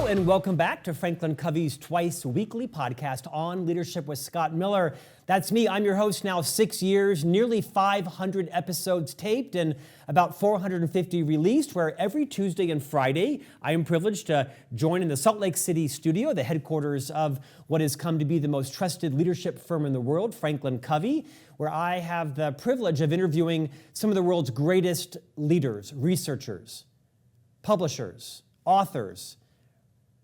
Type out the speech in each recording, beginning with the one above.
and welcome back to Franklin Covey's twice weekly podcast on leadership with Scott Miller. That's me. I'm your host now 6 years, nearly 500 episodes taped and about 450 released, where every Tuesday and Friday, I am privileged to join in the Salt Lake City studio, the headquarters of what has come to be the most trusted leadership firm in the world, FranklinCovey, where I have the privilege of interviewing some of the world's greatest leaders, researchers, publishers, authors,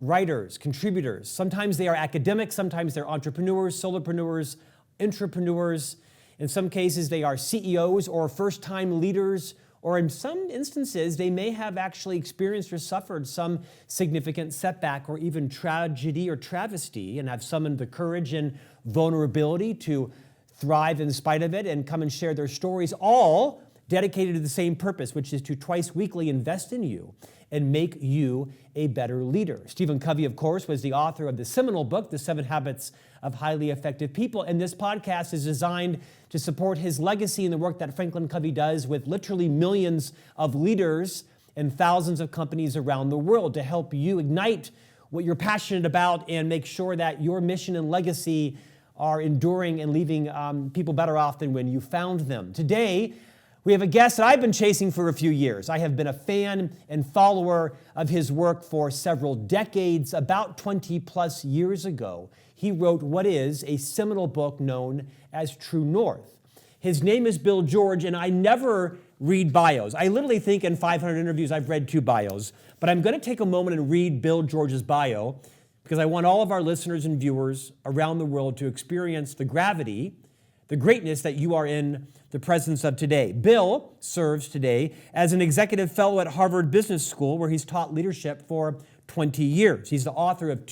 writers, contributors. Sometimes they are academics, sometimes they're entrepreneurs, solopreneurs, intrapreneurs. In some cases, they are CEOs or first-time leaders, or in some instances, they may have actually experienced or suffered some significant setback or even tragedy or travesty and have summoned the courage and vulnerability to thrive in spite of it and come and share their stories, all dedicated to the same purpose, which is to twice weekly invest in you and make you a better leader. Stephen Covey, of course, was the author of the seminal book, The 7 Habits of Highly Effective People, and this podcast is designed to support his legacy and the work that FranklinCovey does with literally millions of leaders and thousands of companies around the world to help you ignite what you're passionate about and make sure that your mission and legacy are enduring and leaving people better off than when you found them. Today, we have a guest that I've been chasing for a few years. I have been a fan and follower of his work for several decades. About 20 plus years ago, he wrote what is a seminal book known as True North. His name is Bill George, and I never read bios. I literally think in 500 interviews I've read 2 bios, but I'm going to take a moment and read Bill George's bio because I want all of our listeners and viewers around the world to experience the gravity, the greatness that you are in the presence of today. Bill serves today as an executive fellow at Harvard Business School, where he's taught leadership for 20 years. He's the author of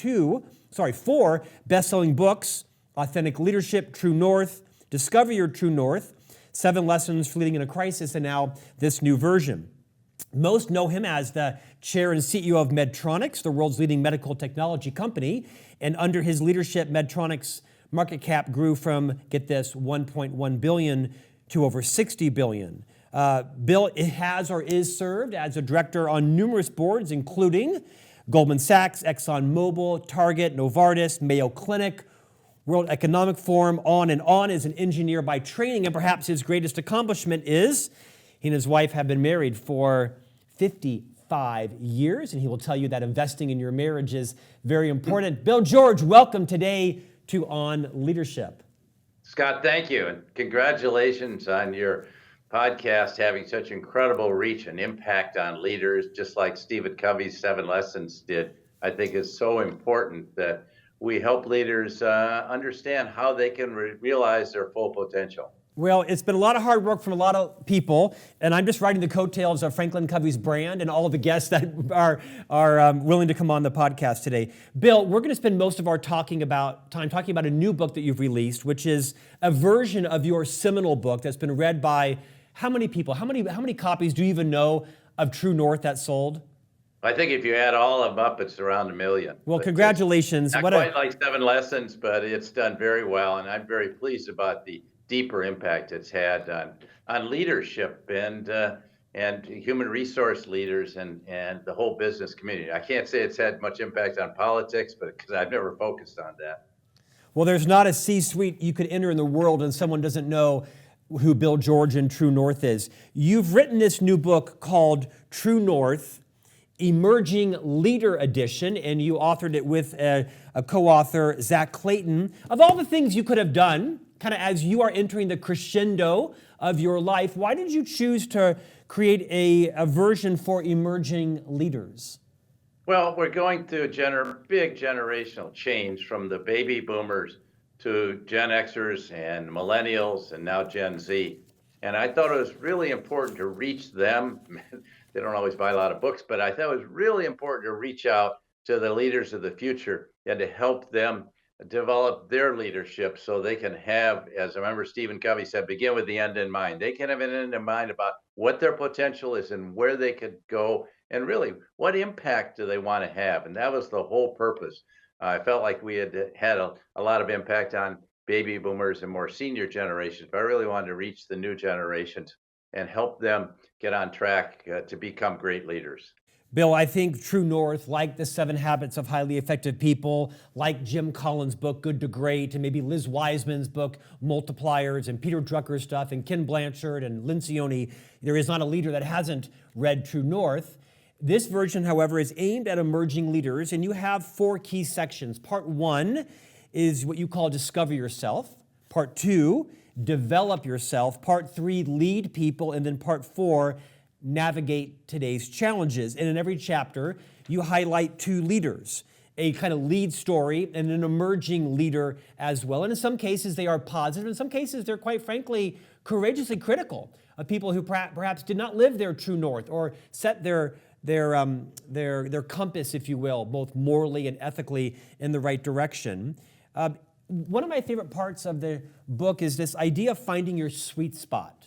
4 best-selling books: Authentic Leadership, True North, Discover Your True North, 7 Lessons for Leading in a Crisis, and now this new version. Most know him as the chair and CEO of Medtronic, the world's leading medical technology company, and under his leadership, Medtronic's market cap grew from, get this, 1.1 billion to over 60 billion. Bill has or is served as a director on numerous boards, including Goldman Sachs, ExxonMobil, Target, Novartis, Mayo Clinic, World Economic Forum, on and on. As an engineer by training, and perhaps his greatest accomplishment is he and his wife have been married for 55 years, and he will tell you that investing in your marriage is very important. Bill George, welcome today to On Leadership. Scott, thank you, and congratulations on your podcast having such incredible reach and impact on leaders, just like Stephen Covey's 7 Lessons did. I think it's so important that we help leaders understand how they can realize their full potential. Well, it's been a lot of hard work from a lot of people, and I'm just riding the coattails of FranklinCovey's brand and all of the guests that are willing to come on the podcast today. Bill, we're going to spend most of our time talking about a new book that you've released, which is a version of your seminal book that's been read by how many people? How many copies do you even know of True North that sold? I think if you add all of them up, it's around 1 million. Well, congratulations. Not quite like 7 Lessons, but it's done very well, and I'm very pleased about the deeper impact it's had on leadership and human resource leaders and the whole business community. I can't say it's had much impact on politics, but because I've never focused on that. Well, there's not a C-suite you could enter in the world and someone doesn't know who Bill George and True North is. You've written this new book called True North, Emerging Leader Edition, and you authored it with a co-author, Zach Clayton. Of all the things you could have done, kind of as you are entering the crescendo of your life, why did you choose to create a version for emerging leaders? Well, we're going through a big generational change from the baby boomers to Gen Xers and millennials and now Gen Z. And I thought it was really important to reach them. They don't always buy a lot of books, but I thought it was really important to reach out to the leaders of the future and to help them develop their leadership so they can have, as I remember Stephen Covey said, begin with the end in mind. They can have an end in mind about what their potential is and where they could go and really what impact do they want to have. And that was the whole purpose. I felt like we had a lot of impact on baby boomers and more senior generations, but I really wanted to reach the new generations and help them get on track to become great leaders. Bill, I think True North, like the 7 Habits of Highly Effective People, like Jim Collins' book, Good to Great, and maybe Liz Wiseman's book, Multipliers, and Peter Drucker's stuff, and Ken Blanchard and Lencioni, there is not a leader that hasn't read True North. This version, however, is aimed at emerging leaders, and you have 4 key sections. Part 1 is what you call Discover Yourself. Part 2, Develop Yourself. Part 3, Lead People. And then Part 4, Navigate Today's Challenges. And in every chapter, you highlight 2 leaders, a kind of lead story and an emerging leader as well. And in some cases, they are positive. In some cases, they're quite frankly courageously critical of people who perhaps did not live their true north or set their compass, if you will, both morally and ethically in the right direction. One of my favorite parts of the book is this idea of finding your sweet spot.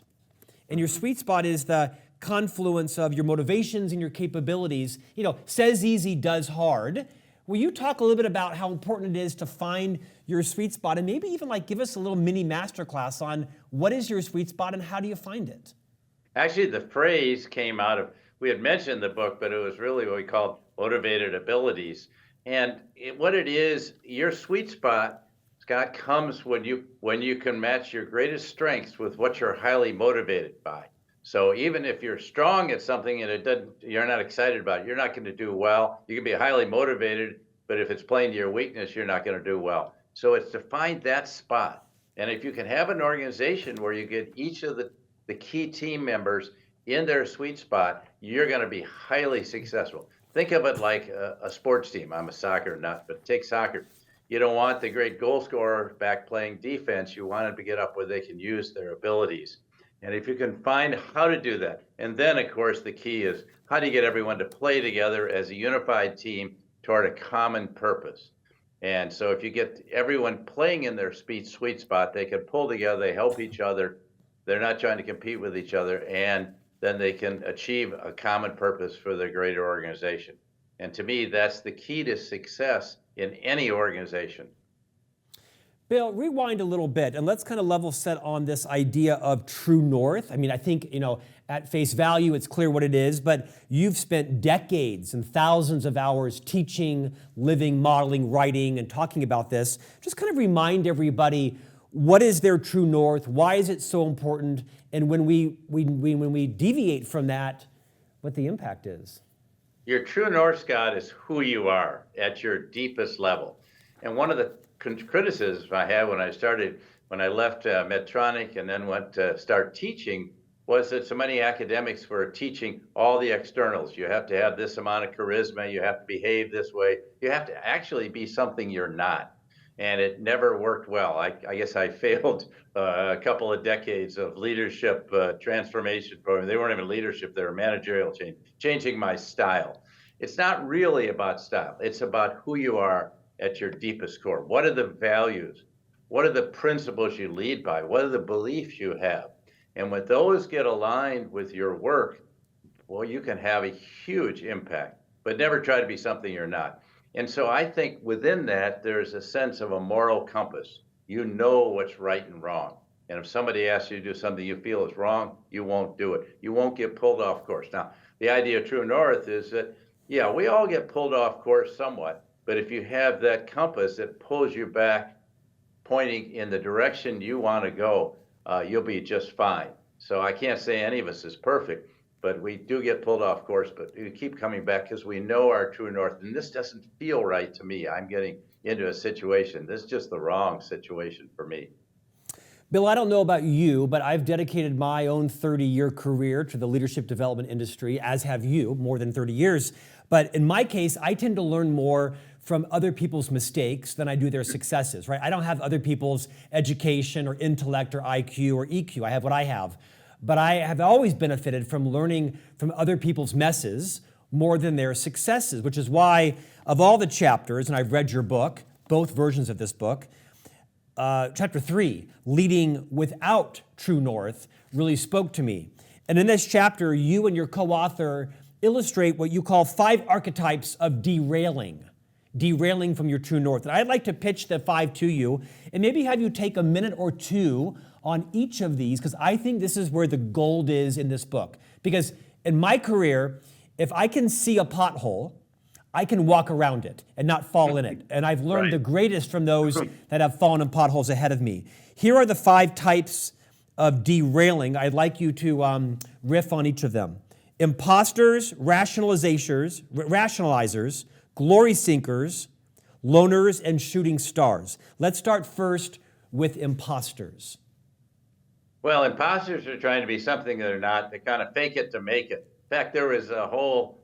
And your sweet spot is the confluence of your motivations and your capabilities. You know, says easy, does hard. Will you talk a little bit about how important it is to find your sweet spot and maybe even like give us a little mini masterclass on what is your sweet spot and how do you find it? Actually, the phrase came out of, we had mentioned the book, but it was really what we called motivated abilities. And what it is, your sweet spot, Scott, comes when you can match your greatest strengths with what you're highly motivated by. So even if you're strong at something and you're not excited about it, you're not going to do well. You can be highly motivated, but if it's playing to your weakness, you're not going to do well. So it's to find that spot. And if you can have an organization where you get each of the key team members in their sweet spot, you're going to be highly successful. Think of it like a sports team. I'm a soccer nut, but take soccer. You don't want the great goal scorer back playing defense. You want them to get up where they can use their abilities. And if you can find how to do that, and then of course the key is how do you get everyone to play together as a unified team toward a common purpose? And so if you get everyone playing in their sweet spot, they can pull together, they help each other, they're not trying to compete with each other, and then they can achieve a common purpose for the greater organization. And to me, that's the key to success in any organization. Bill, rewind a little bit and let's kind of level set on this idea of true north. I mean, I think, at face value, it's clear what it is, but you've spent decades and thousands of hours teaching, living, modeling, writing, and talking about this. Just kind of remind everybody, what is their true north? Why is it so important? And when we deviate from that, what the impact is. Your true north, Scott, is who you are at your deepest level. And one of the criticisms I had when I left Medtronic and then went to start teaching was that so many academics were teaching all the externals. You have to have this amount of charisma, you have to behave this way, you have to actually be something you're not. And it never worked well. I guess I failed a couple of decades of leadership transformation program. They weren't even leadership, they were managerial change, changing my style. It's not really about style, it's about who you are at your deepest core. What are the values? What are the principles you lead by? What are the beliefs you have? And when those get aligned with your work, well, you can have a huge impact, but never try to be something you're not. And so I think within that, there's a sense of a moral compass. You know what's right and wrong. And if somebody asks you to do something you feel is wrong, you won't do it. You won't get pulled off course. Now, the idea of true north is that, yeah, we all get pulled off course somewhat. But if you have that compass that pulls you back, pointing in the direction you want to go, you'll be just fine. So I can't say any of us is perfect, but we do get pulled off course, but we keep coming back because we know our true north. And this doesn't feel right to me. I'm getting into a situation. This is just the wrong situation for me. Bill, I don't know about you, but I've dedicated my own 30-year career to the leadership development industry, as have you, more than 30 years. But in my case, I tend to learn more from other people's mistakes than I do their successes, right? I don't have other people's education or intellect or IQ or EQ. I have what I have. But I have always benefited from learning from other people's messes more than their successes, which is why of all the chapters, and I've read your book, both versions of this book, chapter 3, Leading Without True North, really spoke to me. And in this chapter, you and your co-author illustrate what you call 5 archetypes of derailing from your true north. And I'd like to pitch the 5 to you and maybe have you take a minute or two on each of these, because I think this is where the gold is in this book. Because in my career, If I can see a pothole, I can walk around it and not fall in it. And I've learned the greatest from those that have fallen in potholes ahead of me. Here are the 5 types of derailing. I'd like you to riff on each of them. Imposters, rationalizers, glory seekers, loners, and shooting stars. Let's start first with imposters. Well, imposters are trying to be something they're not. They kind of fake it to make it. In fact, there was a whole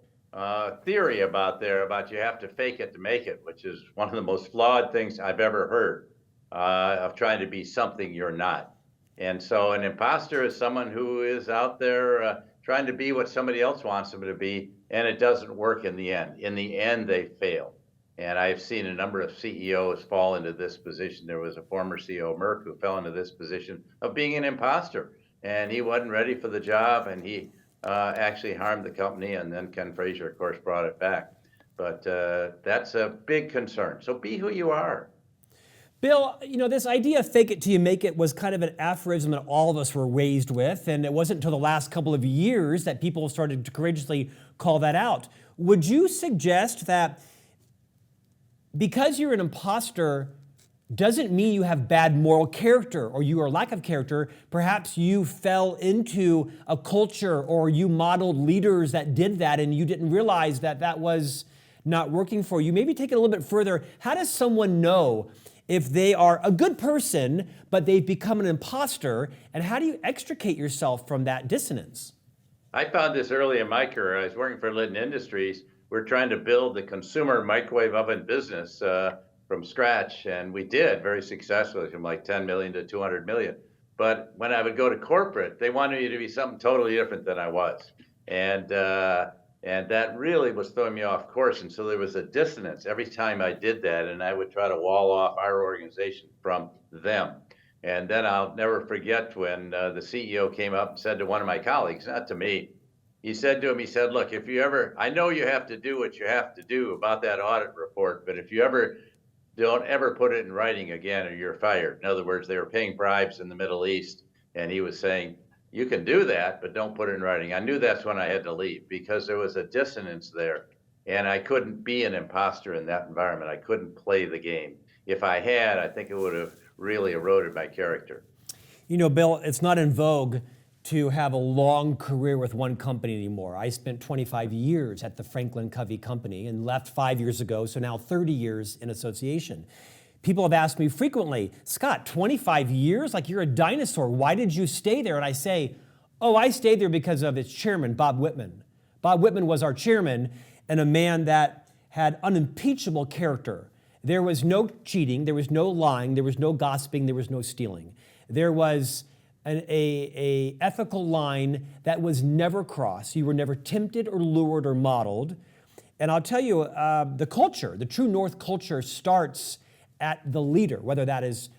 theory about you have to fake it to make it, which is one of the most flawed things I've ever heard of trying to be something you're not. And so an imposter is someone who is out there trying to be what somebody else wants them to be, and it doesn't work in the end. In the end, they fail. And I've seen a number of CEOs fall into this position. There was a former CEO of Merck who fell into this position of being an imposter, and he wasn't ready for the job, and he actually harmed the company, and then Ken Frazier, of course, brought it back. But that's a big concern. So be who you are. Bill, this idea of fake it till you make it was kind of an aphorism that all of us were raised with, and it wasn't until the last couple of years that people started to courageously call that out. Would you suggest that because you're an imposter doesn't mean you have bad moral character or you are lack of character? Perhaps you fell into a culture or you modeled leaders that did that and you didn't realize that that was not working for you. Maybe take it a little bit further. How does someone know if they are a good person, but they've become an imposter? And how do you extricate yourself from that dissonance? I found this early in my career. I was working for Litton Industries. We're trying to build the consumer microwave oven business from scratch, and we did very successfully, from like 10 million to 200 million. But when I would go to corporate, they wanted me to be something totally different than I was, and that really was throwing me off course. And so there was a dissonance every time I did that, and I would try to wall off our organization from them. And then I'll never forget when the CEO came up and said to one of my colleagues, not to me, he said to him, look, if you ever, I know you have to do what you have to do about that audit report, but if you ever don't ever put it in writing again or you're fired. In other words, they were paying bribes in the Middle East, and he was saying, you can do that, but don't put it in writing. I knew that's when I had to leave because there was a dissonance there, and I couldn't be an imposter in that environment. I couldn't play the game. If I had, I think it would have really eroded my character. Bill, it's not in vogue to have a long career with one company anymore. I spent 25 years at the FranklinCovey company and left 5 years ago, so now 30 years in association. People have asked me frequently, Scott, 25 years? Like you're a dinosaur. Why did you stay there? And I say, I stayed there because of its chairman, Bob Whitman. Bob Whitman was our chairman and a man that had unimpeachable character. There was no cheating, there was no lying, there was no gossiping, there was no stealing. There was an ethical line that was never crossed. You were never tempted or lured or modeled. And I'll tell you, the culture, the true North culture starts at the leader, whether that is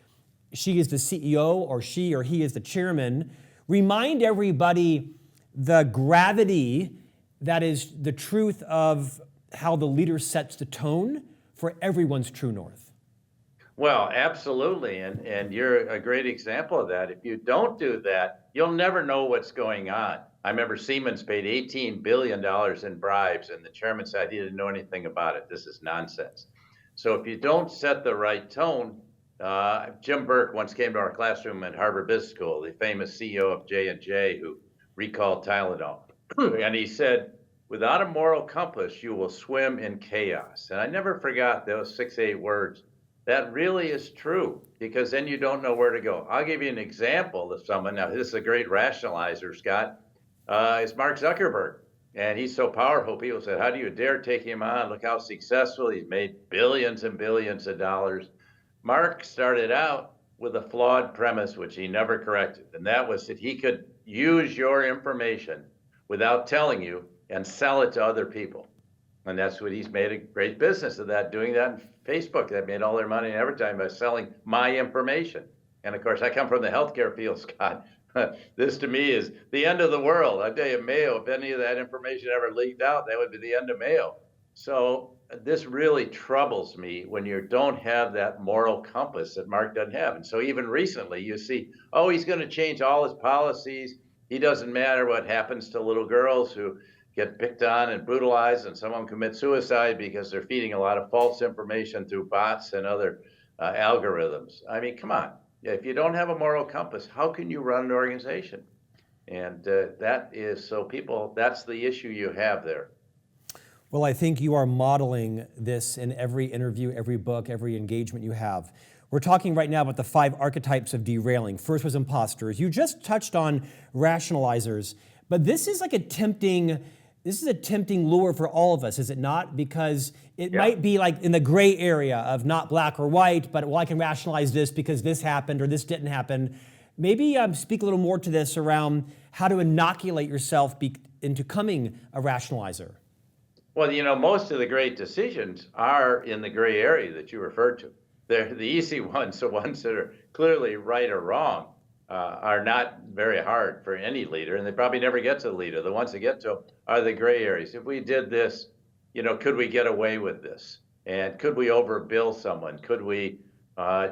she is the CEO or she or he is the chairman. Remind everybody the gravity that is the truth of how the leader sets the tone for everyone's true North. Well, absolutely. And you're a great example of that. If you don't do that, you'll never know what's going on. I remember Siemens paid $18 billion in bribes, and the chairman said he didn't know anything about it. This is nonsense. So if you don't set the right tone, Jim Burke once came to our classroom at Harvard Business School, the famous CEO of J&J who recalled Tylenol. And he said, without a moral compass, you will swim in chaos. And I never forgot those 6-8 words. That really is true, because then you don't know where to go. I'll give you an example of someone. Now, this is a great rationalizer, Scott. It's Mark Zuckerberg. And he's so powerful, people said, how do you dare take him on? Look how successful he's made, billions and billions of dollars. Mark started out with a flawed premise, which he never corrected. And that was that he could use your information without telling you and sell it to other people. And that's what he's made a great business of that, doing that in Facebook. They made all their money in advertising by selling my information. And of course, I come from the healthcare field, Scott. This to me is the end of the world. I tell you, Mayo, if any of that information ever leaked out, that would be the end of Mayo. So this really troubles me when you don't have that moral compass that Mark doesn't have. And so even recently you see, he's going to change all his policies. He doesn't matter what happens to little girls who get picked on and brutalized, and some of them commit suicide because they're feeding a lot of false information through bots and other algorithms. I mean, come on. If you don't have a moral compass, how can you run an organization? And that is, so people, that's the issue you have there. Well, I think you are modeling this in every interview, every book, every engagement you have. We're talking right now about the 5 archetypes of derailing. First was imposters. You just touched on rationalizers, but this is like a tempting lure for all of us, is it not? Because it might be like in the gray area of not black or white, but well, I can rationalize this because this happened or this didn't happen. Maybe speak a little more to this around how to inoculate yourself into becoming a rationalizer. Well, most of the great decisions are in the gray area that you referred to. They're the easy ones, the ones that are clearly right or wrong, are not very hard for any leader, and they probably never get to the leader. The ones that get to are the gray areas. If we did this, could we get away with this? And could we overbill someone? Could we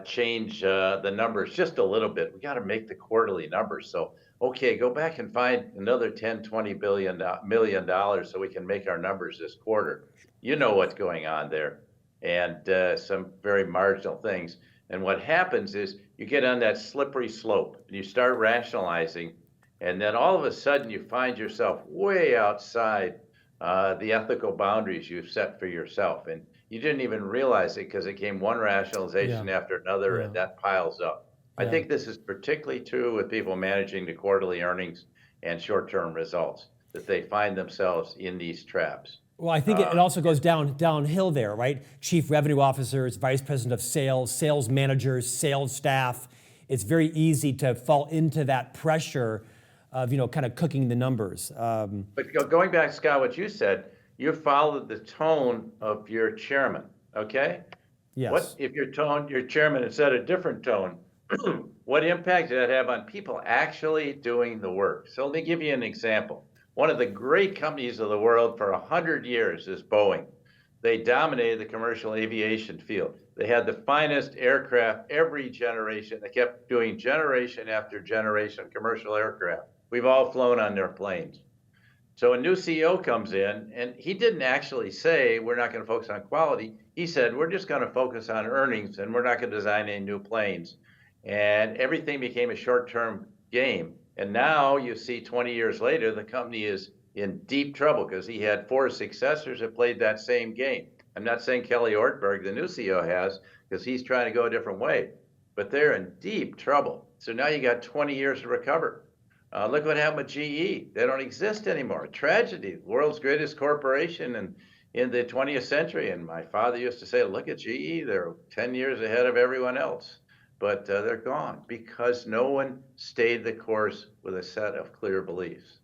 change the numbers just a little bit? We got to make the quarterly numbers. So, okay, go back and find another 10, 20 million dollars so we can make our numbers this quarter. You know what's going on there, and some very marginal things. And what happens is you get on that slippery slope and you start rationalizing, and then all of a sudden you find yourself way outside the ethical boundaries you've set for yourself. And you didn't even realize it because it came one rationalization after another, and that piles up. I think this is particularly true with people managing the quarterly earnings and short-term results, that they find themselves in these traps. Well, I think it also goes downhill there, right? Chief revenue officers, vice president of sales, sales managers, sales staff. It's very easy to fall into that pressure of, kind of cooking the numbers. But going back, Scott, what you said, you followed the tone of your chairman, okay? Yes. What if your chairman had set a different tone? What impact did that have on people actually doing the work? So let me give you an example. One of the great companies of the world for 100 years is Boeing. They dominated the commercial aviation field. They had the finest aircraft every generation. They kept doing generation after generation of commercial aircraft. We've all flown on their planes. So a new CEO comes in, and he didn't actually say, we're not going to focus on quality. He said, we're just going to focus on earnings, and we're not going to design any new planes. And everything became a short-term game. And now you see 20 years later, the company is in deep trouble because he had 4 successors that played that same game. I'm not saying Kelly Ortberg, the new CEO, has, because he's trying to go a different way, but they're in deep trouble. So now you got 20 years to recover. Look what happened with GE. They don't exist anymore. Tragedy. The world's greatest corporation in the 20th century. And my father used to say, look at GE. They're 10 years ahead of everyone else. But they're gone because no one stayed the course with a set of clear beliefs.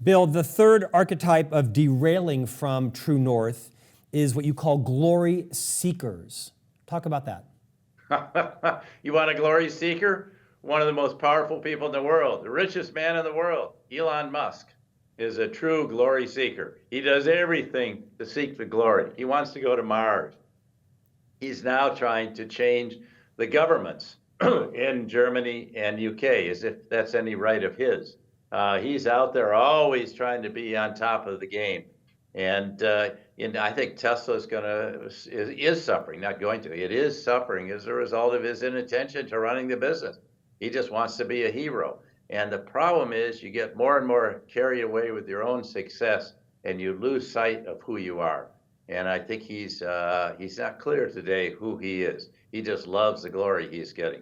Bill, the third archetype of derailing from true north is what you call glory seekers. Talk about that. You want a glory seeker? One of the most powerful people in the world, the richest man in the world, Elon Musk, is a true glory seeker. He does everything to seek the glory. He wants to go to Mars. He's now trying to change the governments in Germany and UK, as if that's any right of his. He's out there always trying to be on top of the game. And I think Tesla is suffering, not going to. It is suffering as a result of his inattention to running the business. He just wants to be a hero. And the problem is you get more and more carried away with your own success and you lose sight of who you are. And I think he's not clear today who he is. He just loves the glory he's getting.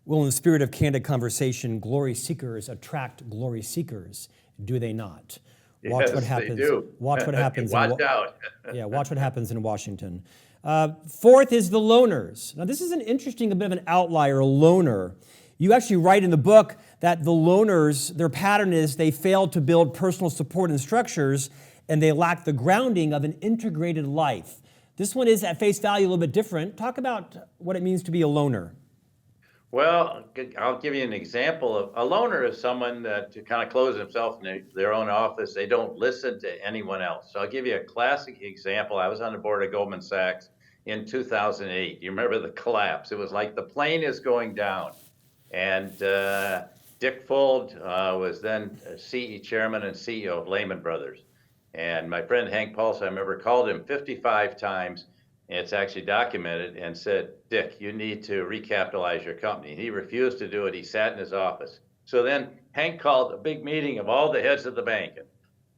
Well, in the spirit of candid conversation, glory seekers attract glory seekers, do they not? Watch what happens. They do. Watch what happens. Watch out. Watch what happens in Washington. Fourth is the loners. Now, this is a bit of an outlier, a loner. You actually write in the book that the loners, their pattern is they fail to build personal support and structures, and they lack the grounding of an integrated life. This one is at face value a little bit different. Talk about what it means to be a loner. Well, I'll give you an example of a loner is someone that kind of closes themselves in their own office. They don't listen to anyone else. So I'll give you a classic example. I was on the board of Goldman Sachs in 2008. You remember the collapse? It was like the plane is going down. And Dick Fuld was then chairman and CEO of Lehman Brothers. And my friend Hank Pulse, I remember, called him 55 times, and it's actually documented, and said, Dick, you need to recapitalize your company. He refused to do it. He sat in his office. So then Hank called a big meeting of all the heads of the bank. And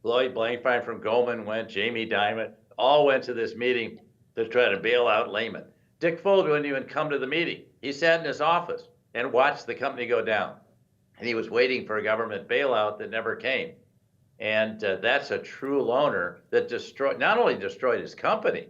Lloyd Blankfein from Goldman went, Jamie Dimon, all went to this meeting to try to bail out Lehman. Dick Fuld wouldn't even come to the meeting. He sat in his office and watched the company go down. And he was waiting for a government bailout that never came. And that's a true loaner that not only destroyed his company,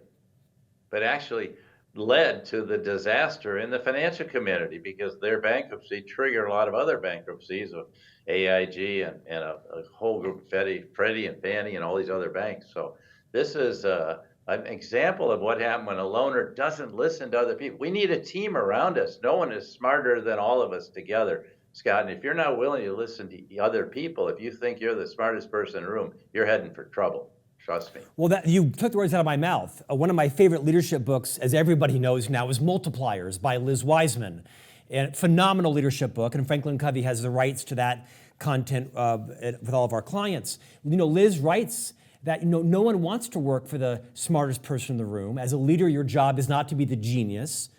but actually led to the disaster in the financial community, because their bankruptcy triggered a lot of other bankruptcies of AIG and a whole group, Freddie and Fannie and all these other banks. So this is an example of what happened when a loaner doesn't listen to other people. We need a team around us. No one is smarter than all of us together, Scott. And if you're not willing to listen to other people, if you think you're the smartest person in the room, you're heading for trouble. Trust me. Well, you took the words out of my mouth. One of my favorite leadership books, as everybody knows now, is Multipliers by Liz Wiseman. And phenomenal leadership book, and FranklinCovey has the rights to that content with all of our clients. Liz writes that no one wants to work for the smartest person in the room. As a leader, your job is not to be the genius,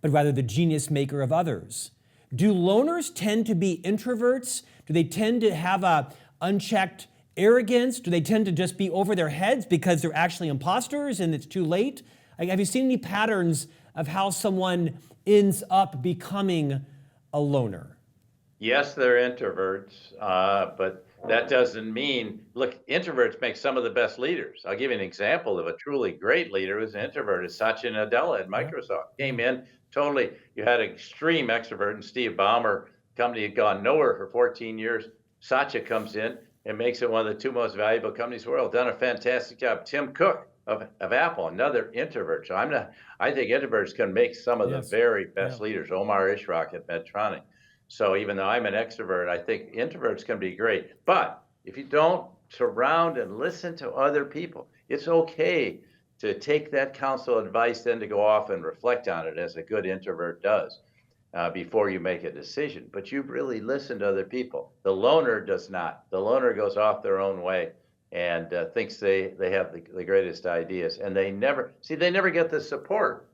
but rather the genius maker of others. Do loners tend to be introverts? Do they tend to have a unchecked arrogance? Do they tend to just be over their heads because they're actually imposters and it's too late? Have you seen any patterns of how someone ends up becoming a loner? Yes, they're introverts, but that doesn't mean, look, introverts make some of the best leaders. I'll give you an example of a truly great leader who's an introvert, is Satya Nadella at Microsoft. Came in totally, you had an extreme extrovert in Steve Ballmer, company had gone nowhere for 14 years. Satya comes in and makes it one of the two most valuable companies in the world, done a fantastic job. Tim Cook of Apple, another introvert. So I think introverts can make some of the very best leaders. Omar Ishrak at Medtronic. So even though I'm an extrovert, I think introverts can be great. But if you don't surround and listen to other people, it's okay to take that counsel advice, then to go off and reflect on it as a good introvert does before you make a decision. But you really listen to other people. The loner does not. The loner goes off their own way and thinks they have the greatest ideas. And they never get the support.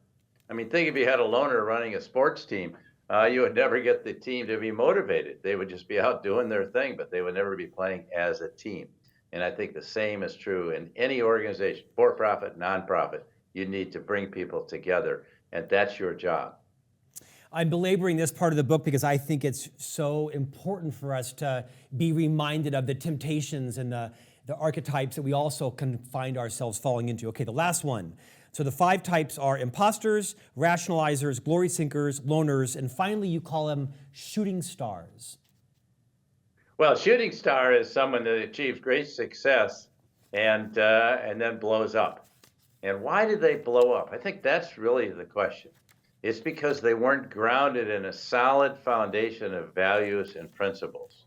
I mean, think if you had a loner running a sports team, you would never get the team to be motivated. They would just be out doing their thing, but they would never be playing as a team. And I think the same is true in any organization, for-profit, nonprofit. You need to bring people together, and that's your job. I'm belaboring this part of the book because I think it's so important for us to be reminded of the temptations and the archetypes that we also can find ourselves falling into. Okay, the last one. So the 5 types are imposters, rationalizers, glory seekers, loners, and finally you call them shooting stars. Well, shooting star is someone that achieves great success and then blows up. And why did they blow up? I think that's really the question. It's because they weren't grounded in a solid foundation of values and principles.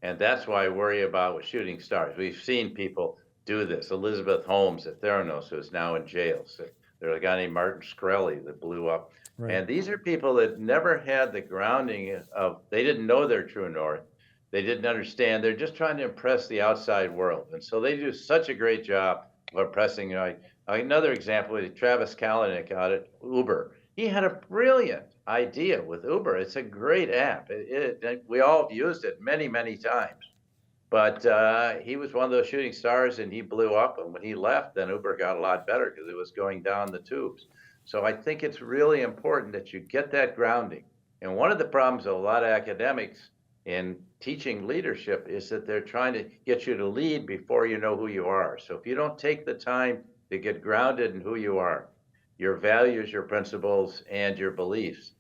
And that's why I worry about with shooting stars. We've seen people do this. Elizabeth Holmes at Theranos, who's now in jail. So there's a guy named Martin Shkreli that blew up. Right. And these are people that never had the grounding of, they didn't know their true north. They didn't understand. They're just trying to impress the outside world. And so they do such a great job of impressing. Another example is Travis Kalanick out at Uber. He had a brilliant idea with Uber. It's a great app. We all have used it many, many times. But he was one of those shooting stars, and he blew up. And when he left, then Uber got a lot better because it was going down the tubes. So I think it's really important that you get that grounding. And one of the problems of a lot of academics in teaching leadership is that they're trying to get you to lead before you know who you are. So if you don't take the time to get grounded in who you are, your values, your principles, and your beliefs,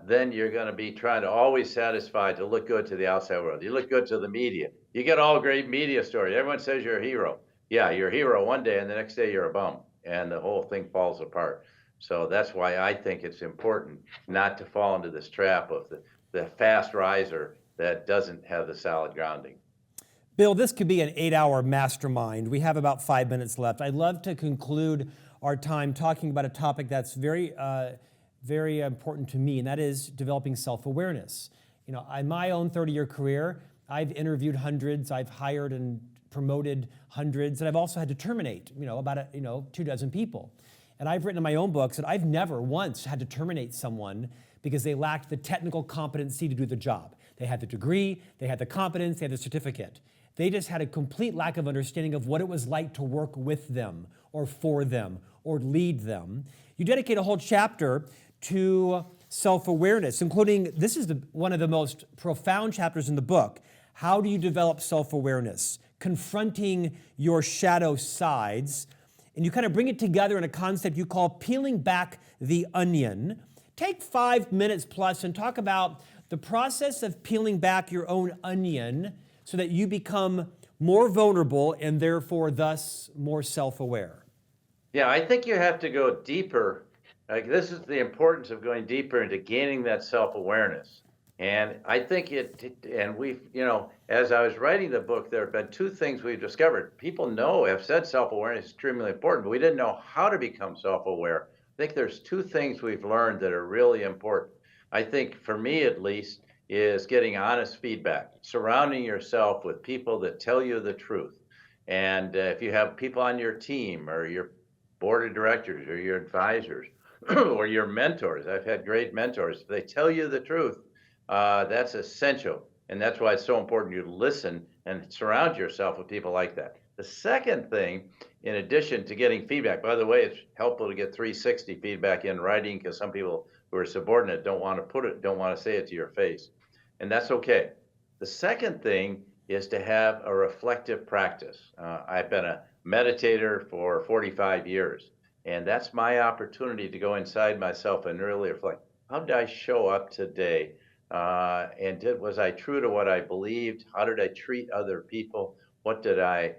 then you're going to be trying to always satisfy to look good to the outside world. You look good to the media. You get all great media stories. Everyone says you're a hero. Yeah, you're a hero one day, and the next day you're a bum, and the whole thing falls apart. So that's why I think it's important not to fall into this trap of the fast riser that doesn't have the solid grounding. Bill, this could be an 8-hour mastermind. We have about 5 minutes left. I'd love to conclude our time talking about a topic that's very important to me, and that is developing self-awareness. in my own 30-year career, I've interviewed hundreds, I've hired and promoted hundreds, and I've also had to terminate, about 24 people. And I've written in my own books that I've never once had to terminate someone because they lacked the technical competency to do the job. They had the degree, they had the competence, they had the certificate. They just had a complete lack of understanding of what it was like to work with them or for them or lead them. You dedicate a whole chapter to self-awareness, including, this is one of the most profound chapters in the book. How do you develop self-awareness? Confronting your shadow sides. And you kind of bring it together in a concept you call peeling back the onion. Take 5 minutes plus and talk about the process of peeling back your own onion so that you become more vulnerable and therefore thus more self-aware. Yeah, I think you have to go deeper. Like, this is the importance of going deeper into gaining that self-awareness. And I think and we've, as I was writing the book, there have been two things we've discovered. People have said self-awareness is extremely important, but we didn't know how to become self-aware. I think there's two things we've learned that are really important. I think, for me at least, is getting honest feedback, surrounding yourself with people that tell you the truth. And if you have people on your team or your board of directors or your advisors or your mentors, I've had great mentors, if they tell you the truth, that's essential. And that's why it's so important you listen and surround yourself with people like that. The second thing, in addition to getting feedback, by the way, it's helpful to get 360 feedback in writing, because some people who are subordinate don't want to say it to your face. And that's okay. The second thing is to have a reflective practice. I've been a meditator for 45 years, and that's my opportunity to go inside myself and really reflect. How did I show up today? Was I true to what I believed? How did I treat other people? What did I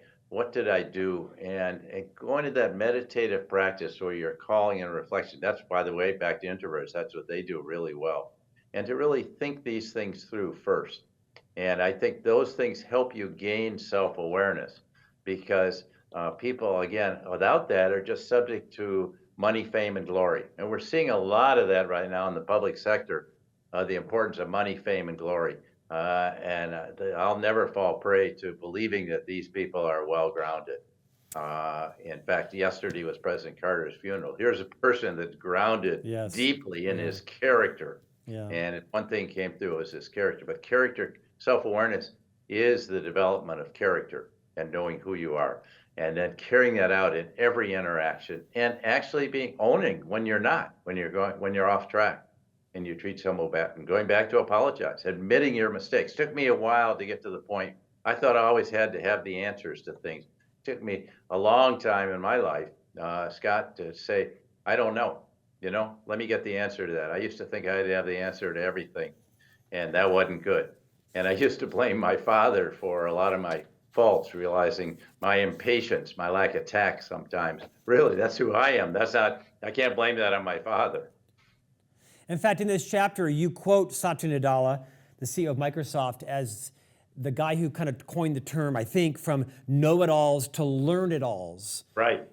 do? And going to that meditative practice where you're calling and reflection, that's, by the way, back to introverts, that's what they do really well. And to really think these things through first. And I think those things help you gain self-awareness, because people, again, without that, are just subject to money, fame, and glory. And we're seeing a lot of that right now in the public sector, the importance of money, fame, and glory. I'll never fall prey to believing that these people are well-grounded. In fact, yesterday was President Carter's funeral. Here's a person that's grounded deeply in his character. Yeah. And one thing came through was his character. But character, self-awareness is the development of character and knowing who you are. And then carrying that out in every interaction, and actually owning when you're not, when you're off track and you treat someone bad, and going back to apologize, admitting your mistakes. Took me a while to get to the point. I thought I always had to have the answers to things. It took me a long time in my life, Scott, to say, I don't know. Let me get the answer to that. I used to think I had to have the answer to everything, and that wasn't good. And I used to blame my father for a lot of my faults, realizing my impatience, my lack of tact sometimes. Really, that's who I am. I can't blame that on my father. In fact, in this chapter, you quote Satya Nadella, the CEO of Microsoft, as the guy who kind of coined the term, I think, from know-it-alls to learn-it-alls. Right.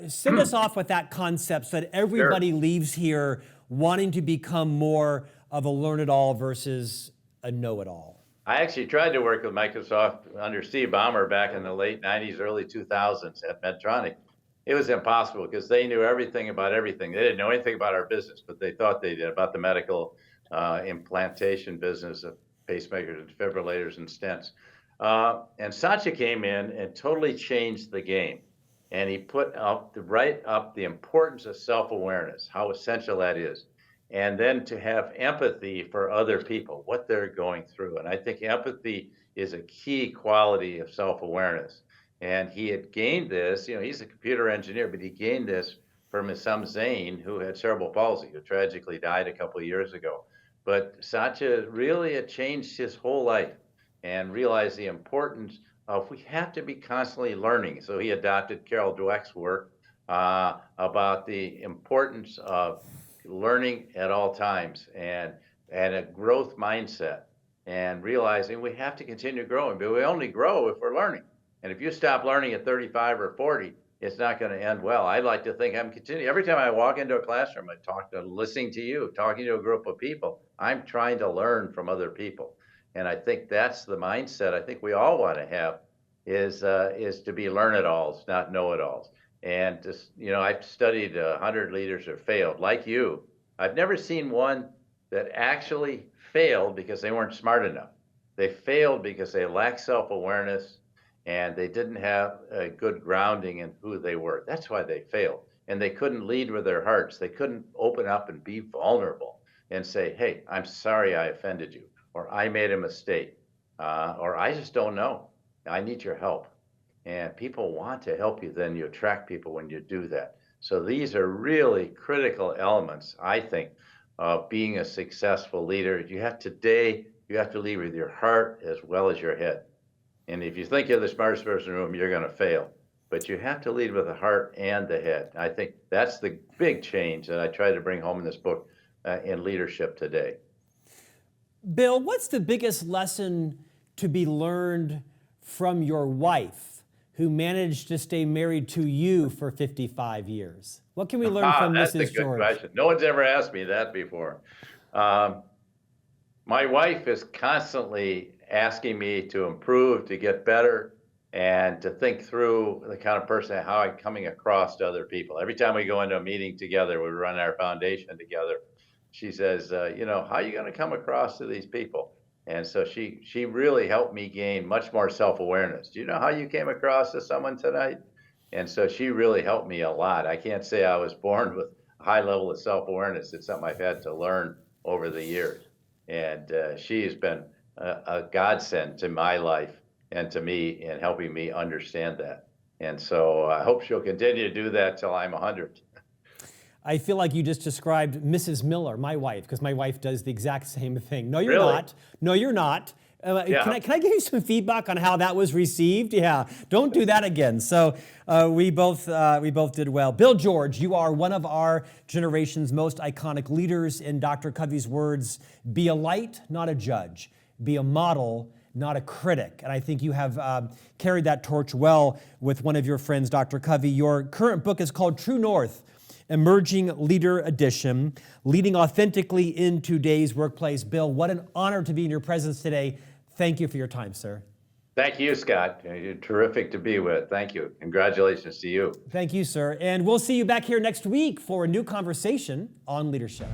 Send us off with that concept so that everybody leaves here wanting to become more of a learn-it-all versus a know-it-all. I actually tried to work with Microsoft under Steve Ballmer back in the late 90s, early 2000s at Medtronic. It was impossible because they knew everything about everything. They didn't know anything about our business, but they thought they did, about the medical implantation business of pacemakers and defibrillators and stents. And Satya came in and totally changed the game. And he put right up the importance of self-awareness, how essential that is. And then to have empathy for other people, what they're going through. And I think empathy is a key quality of self-awareness. And he had gained this, he's a computer engineer, but he gained this from his son Zane, who had cerebral palsy, who tragically died a couple of years ago. But Satya really had changed his whole life and realized the importance of, we have to be constantly learning. So he adopted Carol Dweck's work about the importance of learning at all times and a growth mindset, and realizing we have to continue growing, but we only grow if we're learning. And if you stop learning at 35 or 40, it's not going to end well. I like to think I'm continuing. Every time I walk into a classroom, listening to you, talking to a group of people, I'm trying to learn from other people. And I think that's the mindset I think we all want to have is to be learn-it-alls, not know-it-alls. And just, I've studied 100 leaders who failed, like you. I've never seen one that actually failed because they weren't smart enough. They failed because they lacked self-awareness and they didn't have a good grounding in who they were. That's why they failed. And they couldn't lead with their hearts. They couldn't open up and be vulnerable and say, hey, I'm sorry I offended you, or I made a mistake, or I just don't know. I need your help. And people want to help you, then you attract people when you do that. So these are really critical elements, I think, of being a successful leader. You have to lead with your heart as well as your head. And if you think you're the smartest person in the room, you're going to fail. But you have to lead with the heart and the head. I think that's the big change that I try to bring home in this book in leadership today. Bill, what's the biggest lesson to be learned from your wife, who managed to stay married to you for 55 years? What can we learn from That's Mrs. a good George? question. No one's ever asked me that before. My wife is constantly asking me to improve, to get better, and to think through the kind of person, how I'm coming across to other people. Every time we go into a meeting together, we run our foundation together, she says, how are you going to come across to these people? And so she really helped me gain much more self-awareness. Do you know how you came across to someone tonight? And so she really helped me a lot. I can't say I was born with a high level of self-awareness. It's something I've had to learn over the years. And she has been a godsend to my life and to me in helping me understand that. And so I hope she'll continue to do that till I'm 100. I feel like you just described Mrs. Miller, my wife, because my wife does the exact same thing. No, you're Really? not. No, you're not. Yeah. Can I give you some feedback on how that was received? Yeah, don't do that again. So we both did well. Bill George, you are one of our generation's most iconic leaders. In Dr. Covey's words, be a light, not a judge. Be a model, not a critic. And I think you have carried that torch well with one of your friends, Dr. Covey. Your current book is called True North, Emerging Leader Edition, Leading Authentically in Today's Workplace. Bill, what an honor to be in your presence today. Thank you for your time, sir. Thank you, Scott. You're terrific to be with. Thank you. Congratulations to you. Thank you, sir. And we'll see you back here next week for a new conversation on leadership.